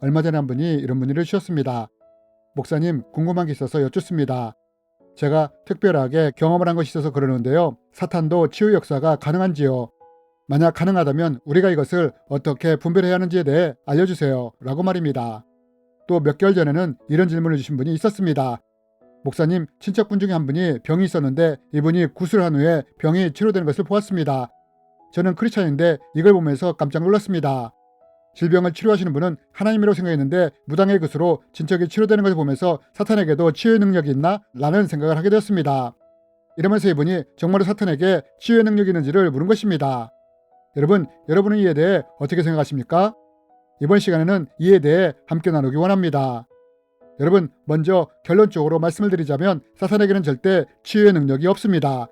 얼마 전에 한 분이 이런 문의를 주셨습니다. 목사님, 궁금한 게 있어서 여쭙습니다. 제가 특별하게 경험을 한 것이 있어서 그러는데요. 사탄도 치유 역사가 가능한지요? 만약 가능하다면 우리가 이것을 어떻게 분별해야 하는지에 대해 알려주세요. 라고 말입니다. 또 몇 개월 전에는 이런 질문을 주신 분이 있었습니다. 목사님, 친척분 중에 한 분이 병이 있었는데 이분이 구술한 후에 병이 치료되는 것을 보았습니다. 저는 크리스찬인데 이걸 보면서 깜짝 놀랐습니다. 질병을 치료하시는 분은 하나님이라고 생각했는데 무당의 굿으로 친척이 치료되는 것을 보면서 사탄에게도 치유의 능력이 있나? 라는 생각을 하게 되었습니다. 이러면서 이분이 정말로 사탄에게 치유의 능력이 있는지를 물은 것입니다. 여러분은 이에 대해 어떻게 생각하십니까? 이번 시간에는 이에 대해 함께 나누기 원합니다. 여러분, 먼저 결론적으로 말씀을 드리자면 사탄에게는 절대 치유의 능력이 없습니다.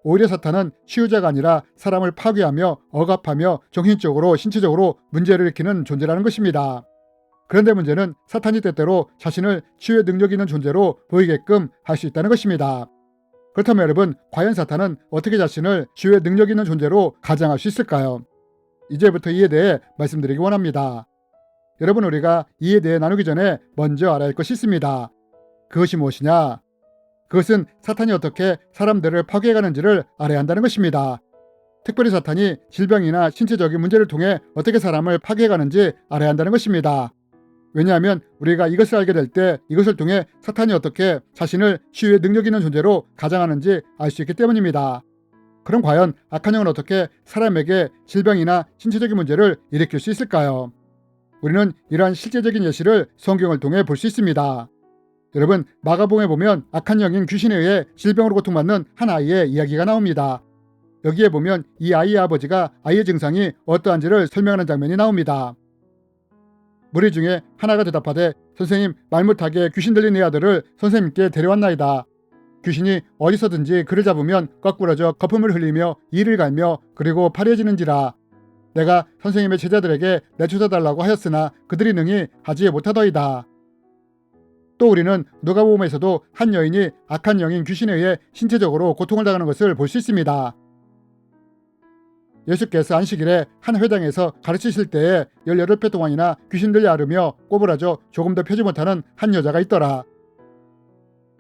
오히려 사탄은 치유자가 아니라 사람을 파괴하며 억압하며 정신적으로 신체적으로 문제를 일으키는 존재라는 것입니다. 그런데 문제는 사탄이 때때로 자신을 치유의 능력이 있는 존재로 보이게끔 할 수 있다는 것입니다. 그렇다면 여러분, 과연 사탄은 어떻게 자신을 치유의 능력이 있는 존재로 가장할 수 있을까요? 이제부터 이에 대해 말씀드리기 원합니다. 여러분, 우리가 이에 대해 나누기 전에 먼저 알아야 할 것이 있습니다. 그것이 무엇이냐? 그것은 사탄이 어떻게 사람들을 파괴해가는지를 알아야 한다는 것입니다. 특별히 사탄이 질병이나 신체적인 문제를 통해 어떻게 사람을 파괴해가는지 알아야 한다는 것입니다. 왜냐하면 우리가 이것을 알게 될 때 이것을 통해 사탄이 어떻게 자신을 치유의 능력 있는 존재로 가장하는지 알 수 있기 때문입니다. 그럼 과연 악한 영은 어떻게 사람에게 질병이나 신체적인 문제를 일으킬 수 있을까요? 우리는 이러한 실제적인 예시를 성경을 통해 볼 수 있습니다. 여러분, 마가복음에 보면 악한 영인 귀신에 의해 질병으로 고통받는 한 아이의 이야기가 나옵니다. 여기에 보면 이 아이의 아버지가 아이의 증상이 어떠한지를 설명하는 장면이 나옵니다. 무리 중에 하나가 대답하되, 선생님, 말 못하게 귀신 들린 내 아들을 선생님께 데려왔나이다. 귀신이 어디서든지 그를 잡으면 거꾸러져 거품을 흘리며 이를 갈며 그리고 파리해지는지라. 내가 선생님의 제자들에게 내쫓아달라고 하였으나 그들이 능히 하지 못하더이다. 또 우리는 누가복음에서도 한 여인이 악한 영인 귀신에 의해 신체적으로 고통을 당하는 것을 볼 수 있습니다. 예수께서 안식일에 한 회당에서 가르치실 때에 18배 동안이나 귀신들이 앓으며 꼬부라져 조금 더 펴지 못하는 한 여자가 있더라.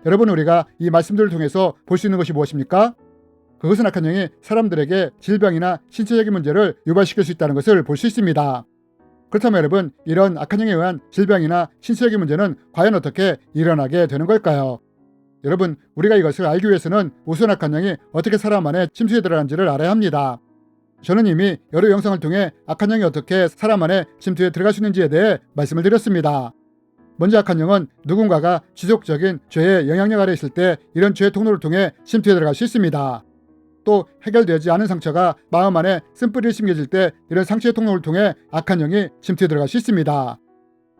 여러분, 우리가 이 말씀들을 통해서 볼 수 있는 것이 무엇입니까? 그것은 악한 영이 사람들에게 질병이나 신체적인 문제를 유발시킬 수 있다는 것을 볼 수 있습니다. 그렇다면 여러분, 이런 악한 영에 의한 질병이나 신체적인 문제는 과연 어떻게 일어나게 되는 걸까요? 여러분, 우리가 이것을 알기 위해서는 우선 악한 영이 어떻게 사람 안에 침투해 들어가는지를 알아야 합니다. 저는 이미 여러 영상을 통해 악한 영이 어떻게 사람 안에 침투해 들어갈 수 있는지에 대해 말씀을 드렸습니다. 먼저 악한 영은 누군가가 지속적인 죄의 영향력 아래 있을 때 이런 죄의 통로를 통해 침투해 들어갈 수 있습니다. 또 해결되지 않은 상처가 마음 안에 쓴뿌리를 심겨질 때 이런 상처의 통로를 통해 악한 영이 침투해 들어갈 수 있습니다.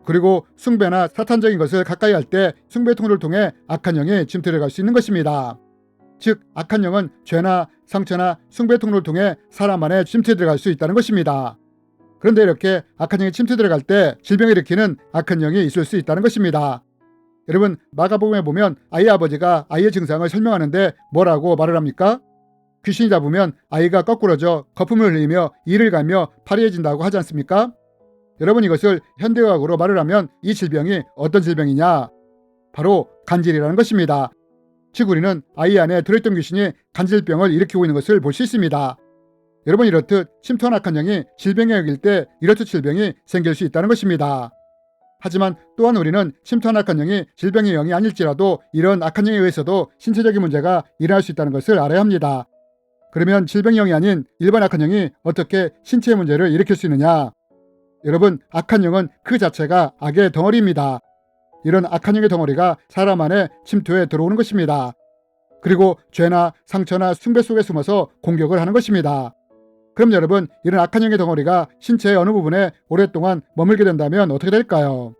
그리고 숭배나 사탄적인 것을 가까이 할 때 숭배의 통로를 통해 악한 영이 침투해 들어갈 수 있는 것입니다. 즉, 악한 영은 죄나 상처나 숭배의 통로를 통해 사람 안에 침투해 들어갈 수 있다는 것입니다. 그런데 이렇게 악한 영이 침투해 들어갈 때 질병을 일으키는 악한 영이 있을 수 있다는 것입니다. 여러분, 마가복음에 보면 아이의 아버지가 아이의 증상을 설명하는데 뭐라고 말을 합니까? 귀신이 잡으면 아이가 거꾸러져 거품을 흘리며 이를 갈며 파리해진다고 하지 않습니까? 여러분, 이것을 현대의학으로 말을 하면 이 질병이 어떤 질병이냐? 바로 간질이라는 것입니다. 즉, 우리는 아이 안에 들어있던 귀신이 간질병을 일으키고 있는 것을 볼 수 있습니다. 여러분, 이렇듯 침투한 악한 영이 질병에 여길 때 이렇듯 질병이 생길 수 있다는 것입니다. 하지만 또한 우리는 침투한 악한 영이 질병의 영이 아닐지라도 이런 악한 영에 의해서도 신체적인 문제가 일어날 수 있다는 것을 알아야 합니다. 그러면 질병의 영이 아닌 일반 악한 영이 어떻게 신체의 문제를 일으킬 수 있느냐? 여러분, 악한 영은 그 자체가 악의 덩어리입니다. 이런 악한 영의 덩어리가 사람 안에 침투해 들어오는 것입니다. 그리고 죄나 상처나 숭배 속에 숨어서 공격을 하는 것입니다. 그럼 여러분, 이런 악한 영의 덩어리가 신체의 어느 부분에 오랫동안 머물게 된다면 어떻게 될까요?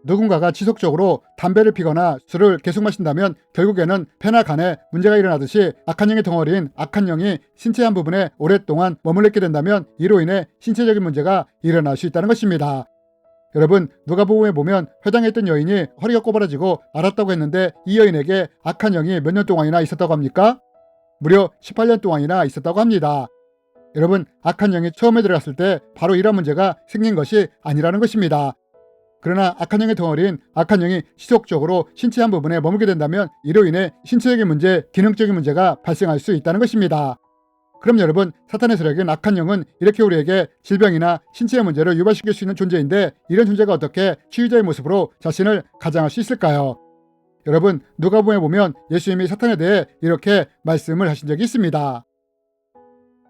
누군가가 지속적으로 담배를 피거나 술을 계속 마신다면 결국에는 폐나 간에 문제가 일어나듯이 악한 영의 덩어리인 악한 영이 신체의 한 부분에 오랫동안 머물게 된다면 이로 인해 신체적인 문제가 일어날 수 있다는 것입니다. 여러분, 누가복음에 보면 회당에 있던 여인이 허리가 꼬부라지고 앓았다고 했는데 이 여인에게 악한 영이 몇 년 동안이나 있었다고 합니까? 무려 18년 동안이나 있었다고 합니다. 여러분, 악한 영이 처음에 들어갔을 때 바로 이런 문제가 생긴 것이 아니라는 것입니다. 그러나 악한 영의 덩어리인 악한 영이 지속적으로 신체 한 부분에 머물게 된다면 이로 인해 신체적인 문제, 기능적인 문제가 발생할 수 있다는 것입니다. 그럼 여러분, 사탄의 세력인 악한 영은 이렇게 우리에게 질병이나 신체의 문제를 유발시킬 수 있는 존재인데 이런 존재가 어떻게 치유자의 모습으로 자신을 가장할 수 있을까요? 여러분, 누가복음에 보면 예수님이 사탄에 대해 이렇게 말씀을 하신 적이 있습니다.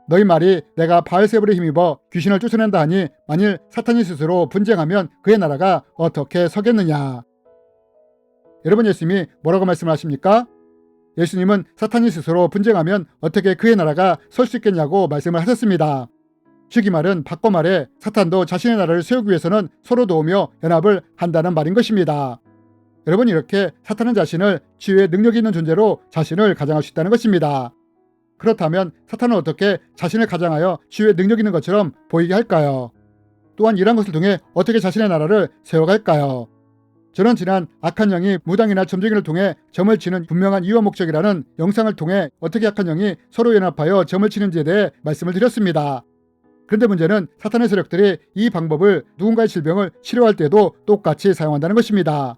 너희 말이 내가 바알세불에 힘입어 귀신을 쫓아낸다 하니 만일 사탄이 스스로 분쟁하면 그의 나라가 어떻게 서겠느냐. 여러분, 예수님이 뭐라고 말씀을 하십니까? 예수님은 사탄이 스스로 분쟁하면 어떻게 그의 나라가 설 수 있겠냐고 말씀을 하셨습니다. 즉 이 말은 바꿔 말해 사탄도 자신의 나라를 세우기 위해서는 서로 도우며 연합을 한다는 말인 것입니다. 여러분, 이렇게 사탄은 자신을 치유의 능력이 있는 존재로 자신을 가장할 수 있다는 것입니다. 그렇다면 사탄은 어떻게 자신을 가장하여 치유의 능력이 있는 것처럼 보이게 할까요? 또한 이러한 것을 통해 어떻게 자신의 나라를 세워갈까요? 저는 지난 악한 영이 무당이나 점쟁이를 통해 점을 치는 분명한 이유와 목적이라는 영상을 통해 어떻게 악한 영이 서로 연합하여 점을 치는지에 대해 말씀을 드렸습니다. 그런데 문제는 사탄의 세력들이 이 방법을 누군가의 질병을 치료할 때도 똑같이 사용한다는 것입니다.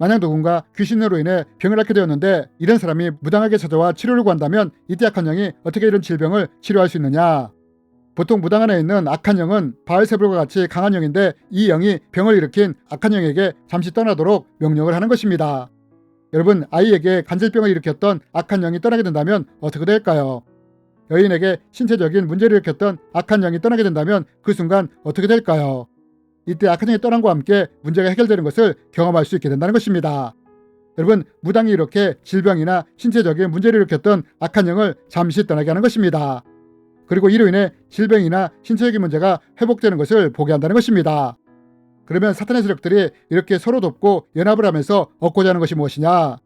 만약 누군가 귀신으로 인해 병을 앓게 되었는데 이런 사람이 무당에게 찾아와 치료를 구한다면 이때 악한 영이 어떻게 이런 질병을 치료할 수 있느냐? 보통 무당 안에 있는 악한 영은 바알세불과 같이 강한 영인데 이 영이 병을 일으킨 악한 영에게 잠시 떠나도록 명령을 하는 것입니다. 여러분, 아이에게 간질병을 일으켰던 악한 영이 떠나게 된다면 어떻게 될까요? 여인에게 신체적인 문제를 일으켰던 악한 영이 떠나게 된다면 그 순간 어떻게 될까요? 이때 악한 영이 떠난 것과 함께 문제가 해결되는 것을 경험할 수 있게 된다는 것입니다. 여러분, 무당이 이렇게 질병이나 신체적인 문제를 일으켰던 악한 영을 잠시 떠나게 하는 것입니다. 그리고 이로 인해 질병이나 신체적인 문제가 회복되는 것을 보게 한다는 것입니다. 그러면 사탄의 세력들이 이렇게 서로 돕고 연합을 하면서 얻고자 하는 것이 무엇이냐?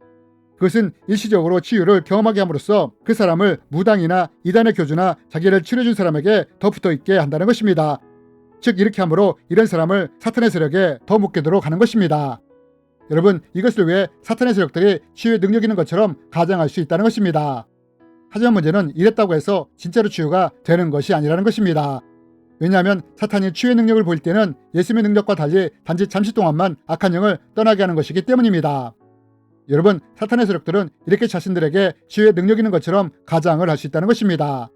그것은 일시적으로 치유를 경험하게 함으로써 그 사람을 무당이나 이단의 교주나 자기를 치료해준 사람에게 더 붙어있게 한다는 것입니다. 즉 이렇게 함으로 이런 사람을 사탄의 세력에 더 묶이도록 하는 것입니다. 여러분, 이것을 위해 사탄의 세력들이 치유의 능력 있는 것처럼 가장할 수 있다는 것입니다. 하지만 문제는 이랬다고 해서 진짜로 치유가 되는 것이 아니라는 것입니다. 왜냐하면 사탄이 치유의 능력을 보일 때는 예수님의 능력과 달리 단지 잠시 동안만 악한 영을 떠나게 하는 것이기 때문입니다. 여러분, 사탄의 세력들은 이렇게 자신들에게 치유의 능력 있는 것처럼 가장을 할 수 있다는 것입니다.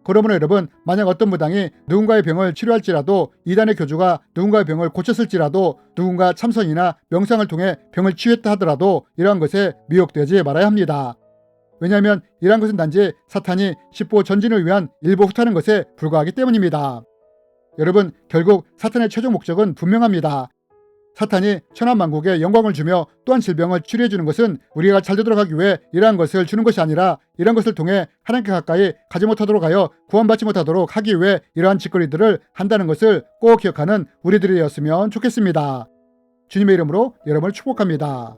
그러므로 여러분, 만약 어떤 무당이 누군가의 병을 치료할지라도 이단의 교주가 누군가의 병을 고쳤을지라도 누군가 참선이나 명상을 통해 병을 치유했다 하더라도 이러한 것에 미혹되지 말아야 합니다. 왜냐하면 이러한 것은 단지 사탄이 십보 전진을 위한 일보 후퇴하는 것에 불과하기 때문입니다. 여러분, 결국 사탄의 최종 목적은 분명합니다. 사탄이 천하만국에 영광을 주며 또한 질병을 치료해주는 것은 우리가 잘 되도록 하기 위해 이러한 것을 주는 것이 아니라 이러한 것을 통해 하나님께 가까이 가지 못하도록 하여 구원받지 못하도록 하기 위해 이러한 짓거리들을 한다는 것을 꼭 기억하는 우리들이었으면 좋겠습니다. 주님의 이름으로 여러분을 축복합니다.